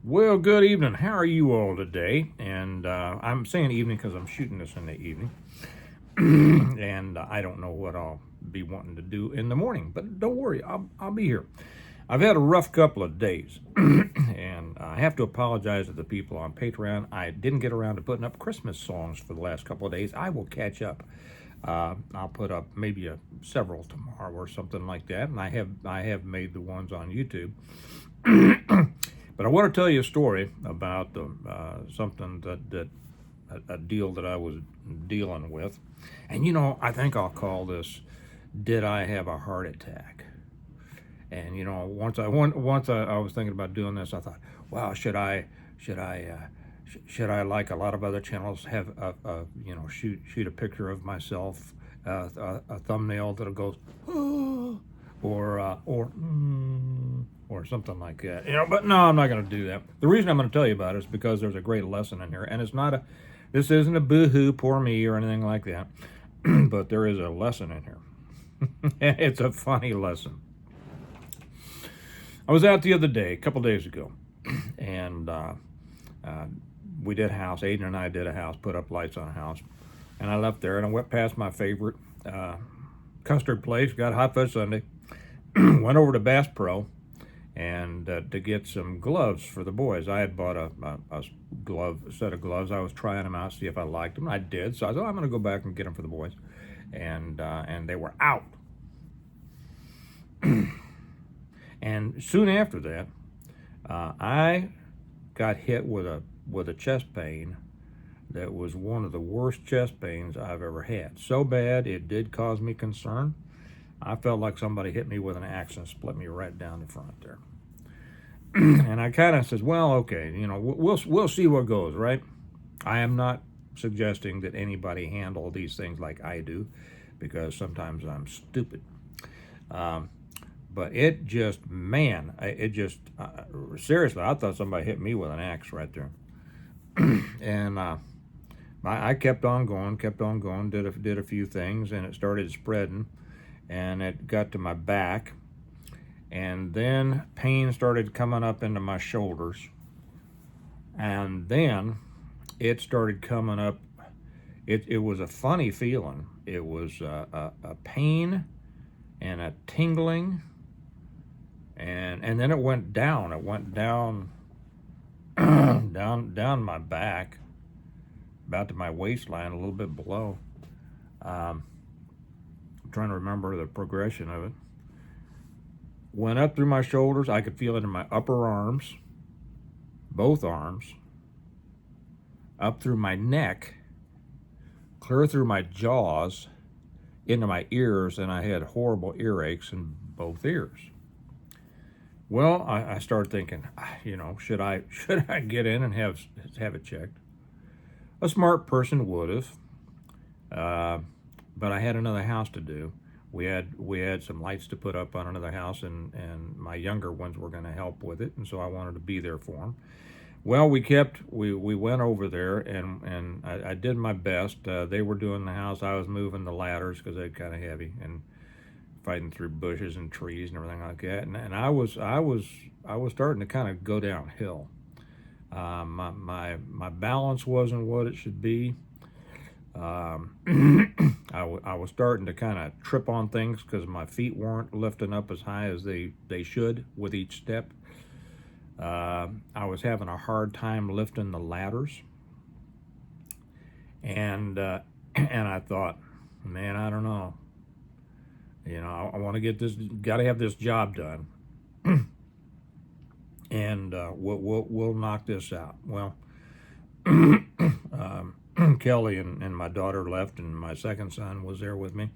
Well, good evening. How are you all today? And I'm saying evening because I'm shooting this in the evening. And I don't know what I'll be wanting to do in the morning, but don't worry, I'll be here. I've had a rough couple of days, and I have to apologize to the people on Patreon. I didn't get around to putting up Christmas songs for the last couple of days. I will catch up. I'll put up maybe several tomorrow or something like that, and I have made the ones on YouTube. But I want to tell you a story about something that a deal that I was dealing with, and I think I'll call this "Did I Have a Heart Attack?" And once I was thinking about doing this, I thought, wow, should I like a lot of other channels have shoot a picture of myself, a thumbnail that goes or something like that, but no, I'm not going to do that. The reason I'm going to tell you about it is because there's a great lesson in here, and this isn't a boo-hoo, poor me, or anything like that. But there is a lesson in here. It's a funny lesson. I was out the other day, a couple days ago, and we did a house. Aiden and I did a house, put up lights on a house, and I left there, and I went past my favorite custard place, got hot fudge sundae, went over to Bass Pro, and to get some gloves for the boys. I had bought a set of gloves. I was trying them out, see if I liked them. I did, so I thought I'm going to go back and get them for the boys, and they were out. And soon after that, I got hit with a chest pain that was one of the worst chest pains I've ever had. So bad it did cause me concern. I felt like somebody hit me with an axe and split me right down the front there. And I kind of says, well, okay, we'll see what goes, right? I am not suggesting that anybody handle these things like I do, because sometimes I'm stupid. But seriously, I thought somebody hit me with an axe right there. And I kept on going, did a few things, and it started spreading, and it got to my back, and then pain started coming up into my shoulders, and then it started coming up. It was a funny feeling. It was a pain and a tingling, and then it went down. It went down down my back, about to my waistline, a little bit below. I'm trying to remember the progression of it. Went up through my shoulders. I could feel it in my upper arms, both arms, up through my neck, clear through my jaws, into my ears, and I had horrible earaches in both ears. Well, I started thinking, should I get in and have it checked? A smart person would have, but I had another house to do. We had some lights to put up on another house, and my younger ones were going to help with it, and so I wanted to be there for them. Well, we went over there, and I did my best. They were doing the house. I was moving the ladders because they're kind of heavy, and fighting through bushes and trees and everything like that. And I was starting to kind of go downhill. My balance wasn't what it should be. I was starting to kind of trip on things because my feet weren't lifting up as high as they should with each step. I was having a hard time lifting the ladders, and I thought, man, I don't know. I want to get this. Got to have this job done, and we'll knock this out. Well, Kelly and my daughter left, and my second son was there with me.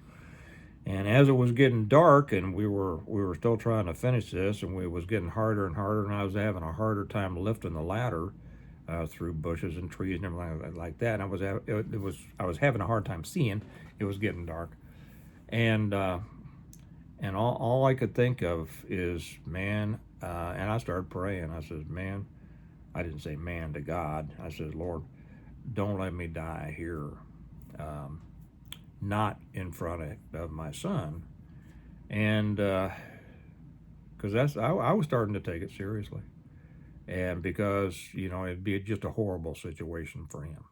And as it was getting dark, and we were still trying to finish this, and it was getting harder and harder, and I was having a harder time lifting the ladder through bushes and trees and everything like that. And I was having a hard time seeing. It was getting dark, and all I could think of is, man. And I started praying. I said, man. I didn't say man to God. I said, Lord, don't let me die here. Not in front of my son, and because I was starting to take it seriously, and because, it'd be just a horrible situation for him.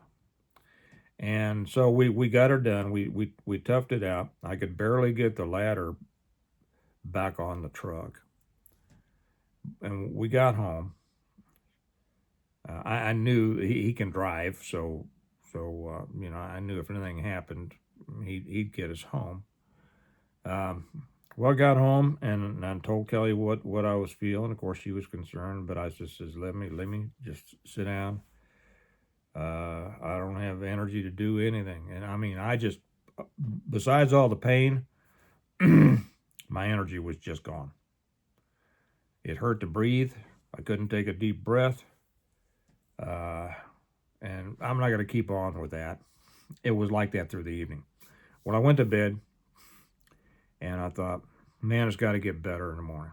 And so we got her done. We toughed it out. I could barely get the ladder back on the truck. And we got home. I knew he can drive, so I knew if anything happened, he'd get us home. Well, I got home and I told Kelly what I was feeling. Of course, she was concerned, but I just says, let me just sit down. I don't have energy to do anything, and I mean, besides all the pain, my energy was just gone. It hurt to breathe. I couldn't take a deep breath. And I'm not going to keep on with that. It was like that through the evening. When I went to bed, and I thought, man, it's got to get better in the morning.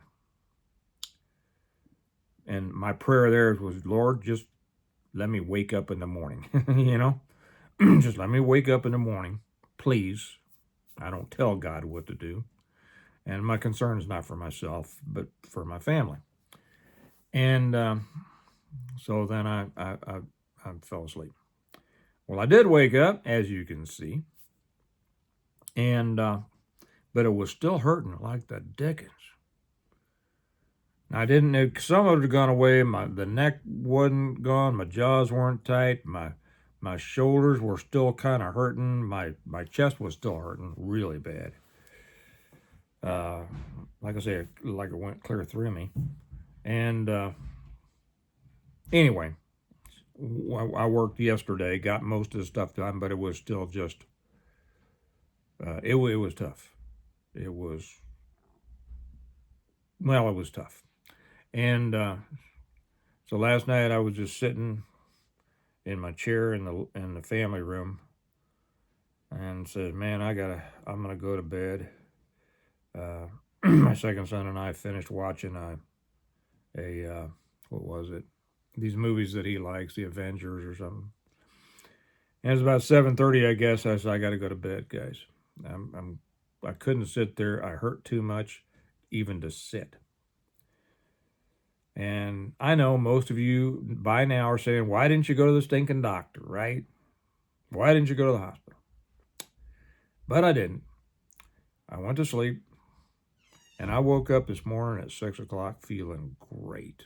And my prayer there was, Lord, just let me wake up in the morning, just let me wake up in the morning, please. I don't tell God what to do. And my concern is not for myself, but for my family. And so then I fell asleep. Well, I did wake up, as you can see, and but it was still hurting like the dickens. I didn't. Some of it had gone away. The neck wasn't gone. My jaws weren't tight. My shoulders were still kind of hurting. My chest was still hurting really bad. Like I said, like it went clear through me. And anyway, I worked yesterday, got most of the stuff done, but it was still just, it was tough. It was tough. And so last night I was just sitting in my chair in the family room and said, man, I'm gonna go to bed. My second son and I finished watching what was it? These movies that he likes, the Avengers or something. And it was about 7:30, I guess. I said, I got to go to bed, guys. I couldn't sit there. I hurt too much even to sit. And I know most of you by now are saying, why didn't you go to the stinking doctor, right? Why didn't you go to the hospital? But I didn't. I went to sleep. And I woke up this morning at 6 o'clock feeling great.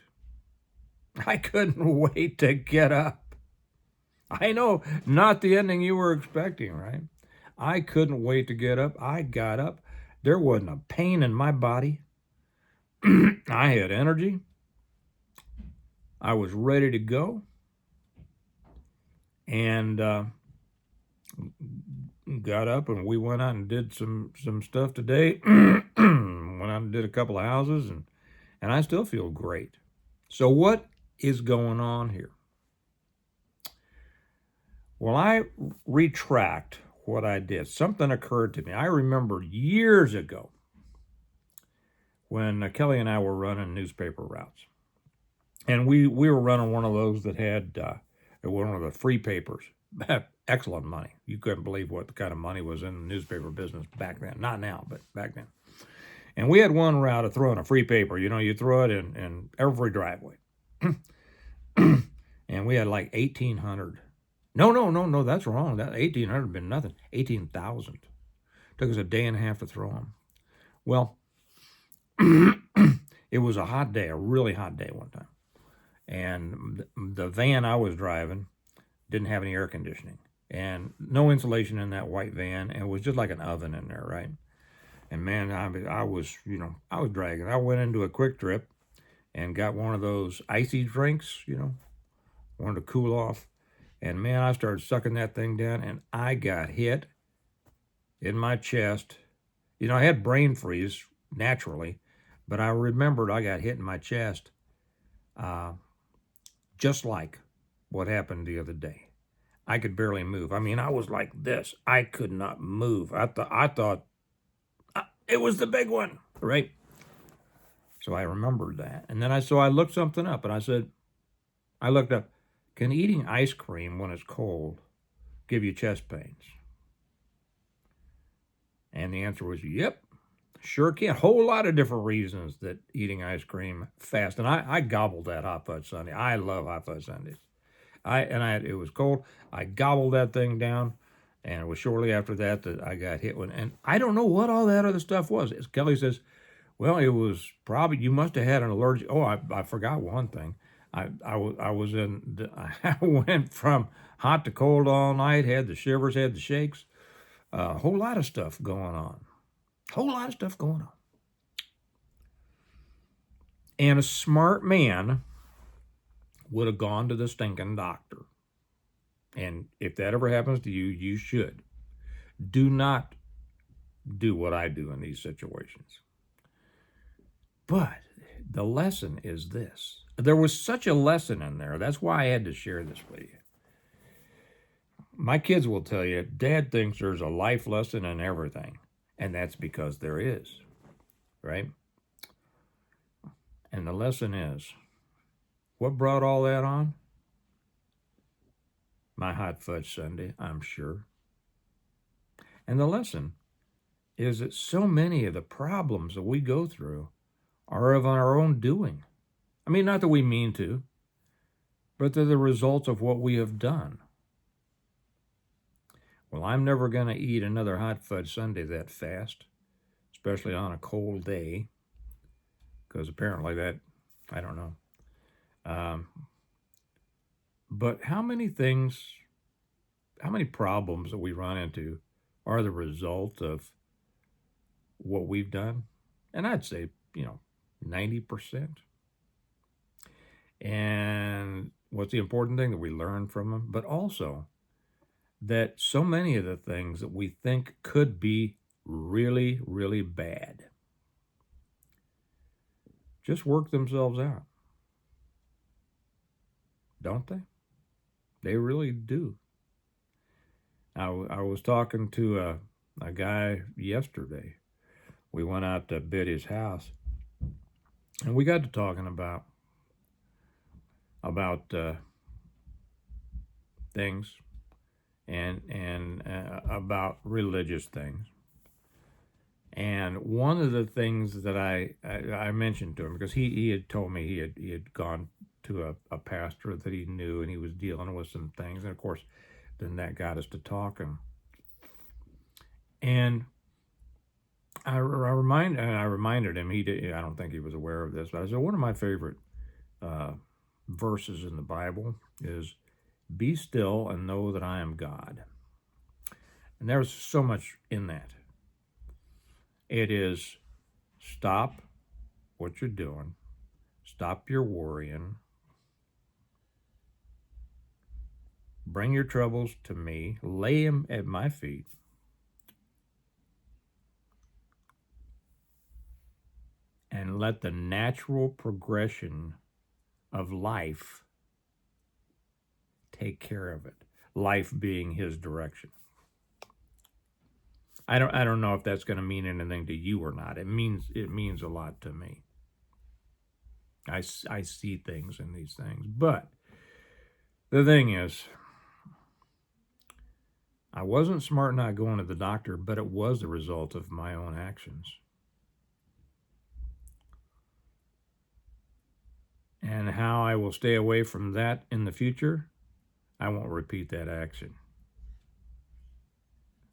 I couldn't wait to get up. I know, not the ending you were expecting, right? I couldn't wait to get up. I got up. There wasn't a pain in my body. I had energy. I was ready to go. And got up and we went out and did some stuff today. Went out and did a couple of houses, and I still feel great. So what is going on here? Well, I retract what I did. Something occurred to me. I remember years ago when Kelly and I were running newspaper routes. And we were running one of those that had one of the free papers. Excellent money. You couldn't believe what kind of money was in the newspaper business back then. Not now, but back then. And we had one route of throwing a free paper. You throw it in every driveway. And we had like 1,800. No, that's wrong. That 1,800 had been nothing. 18,000. Took us a day and a half to throw them. Well, it was a hot day, a really hot day one time. And the van I was driving didn't have any air conditioning. And no insulation in that white van. And it was just like an oven in there, right? And man, I was dragging. I went into a Quick Trip and got one of those icy drinks, wanted to cool off. And man, I started sucking that thing down and I got hit in my chest. I had brain freeze naturally, but I remembered I got hit in my chest just like what happened the other day. I could barely move. I mean, I was like this. I could not move. I thought it was the big one, right? So I remembered that. And then I looked something up and I looked up, can eating ice cream when it's cold give you chest pains? And the answer was, yep. Sure can. A whole lot of different reasons that eating ice cream fast. And I gobbled that hot fudge sundae. I love hot fudge sundaes. It was cold. I gobbled that thing down, and it was shortly after that that I got hit with. And I don't know what all that other stuff was. As Kelly says, well, it was probably you must have had an allergic. Oh, I forgot one thing. I was I went from hot to cold all night. Had the shivers, had the shakes. A whole lot of stuff going on. Whole lot of stuff going on. And a smart man would have gone to the stinking doctor. And if that ever happens to you, you should. Do not do what I do in these situations. But the lesson is this. There was such a lesson in there. That's why I had to share this with you. My kids will tell you, Dad thinks there's a life lesson in everything. And that's because there is, right? And the lesson is, what brought all that on? My hot fudge sundae, I'm sure. And the lesson is that so many of the problems that we go through are of our own doing. I mean, not that we mean to, but they're the results of what we have done. Well, I'm never going to eat another hot fudge sundae that fast, especially on a cold day, because apparently that, I don't know. But how many problems that we run into are the result of what we've done? And I'd say, 90%. And what's the important thing? That we learn from them, but also that so many of the things that we think could be really, really bad just work themselves out. Don't they? They really do. I was talking to a guy yesterday. We went out to bid his house, and we got to talking about things and about religious things. And one of the things that I mentioned to him, because he had told me he had gone to a pastor that he knew, and he was dealing with some things, and of course then that got us to talking. And I reminded him, I don't think he was aware of this, but I said, one of my favorite verses in the Bible is, "Be still and know that I am God." And there's so much in that. It is, stop what you're doing, stop your worrying, bring your troubles to me, lay them at my feet, and let the natural progression of life take care of it. Life being his direction. I don't know if that's going to mean anything to you or not. It means a lot to me. I see things in these things. But the thing is, I wasn't smart not going to the doctor, but it was the result of my own actions. And how I will stay away from that in the future, I won't repeat that action.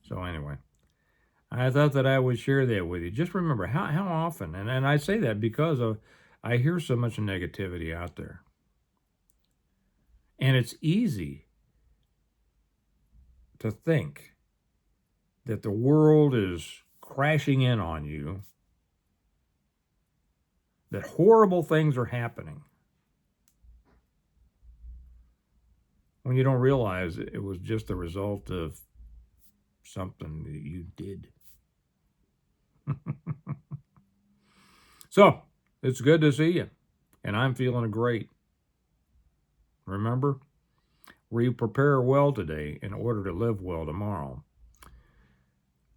So anyway, I thought that I would share that with you. Just remember how often, and I say that because I hear so much negativity out there. And it's easy to think that the world is crashing in on you, that horrible things are happening, when you don't realize it was just the result of something that you did. So, it's good to see you, and I'm feeling great. Remember, we prepare well today in order to live well tomorrow.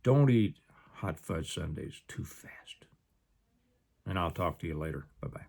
Don't eat hot fudge sundaes too fast. And I'll talk to you later. Bye-bye.